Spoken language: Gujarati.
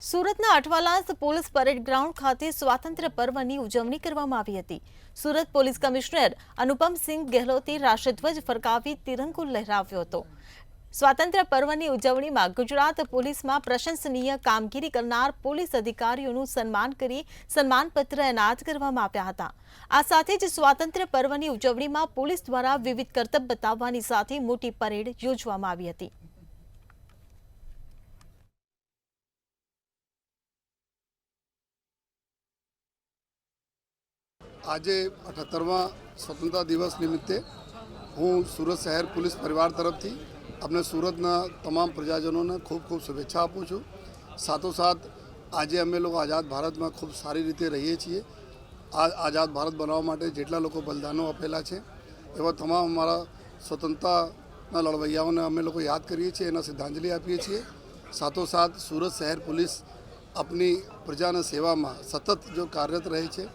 સુરતના અઠવાલાંસ પોલીસ પરેડ ગ્રાઉન્ડ ખાતે સ્વાતંત્ર્ય પર્વની ઉજવણી કરવામાં આવી હતી। સુરત પોલીસ કમિશનર અનુપમસિંહ ગેહલોતે રાષ્ટ્રધ્વજ ફરકાવી તિરંગો લહેરાવ્યો હતો। સ્વાતંત્ર્ય પર્વની ઉજવણીમાં ગુજરાત પોલીસમાં પ્રશંસનીય કામગીરી કરનાર પોલીસ અધિકારીઓનું સન્માન કરી સન્માનપત્ર એનાયત કરવામાં આવ્યા હતા। આ સાથે જ સ્વાતંત્ર્ય પર્વની ઉજવણીમાં પોલીસ દ્વારા વિવિધ કરતબ બતાવવાની સાથે મોટી પરેડ યોજવામાં આવી હતી। આજે 78મા સ્વતંत्रता દિવસ નિમિત્તે હું સુરત શહેર પોલીસ પરિવાર તરફથી આપણે સુરતના તમામ પ્રજાજનોને ખૂબ ખૂબ શુભેચ્છા આપું છું। સાથોસાથ આજે અમે લોકો આઝાદ ભારતમાં ખૂબ સારી રીતે રહીએ છીએ। આ આઝાદ ભારત બનાવવા માટે જેટલા લોકો બલિદાનો આપેલા છે એવા તમામ અમારા સ્વતંत्रताના લડવૈયાઓને અમે લોકો યાદ કરીએ છીએ, એના શ્રદ્ધાંજલિ આપીએ છીએ। સાથોસાથ સુરત શહેર પોલીસ આપની પ્રજાના સેવામાં સતત જો કાર્યરત રહે છે।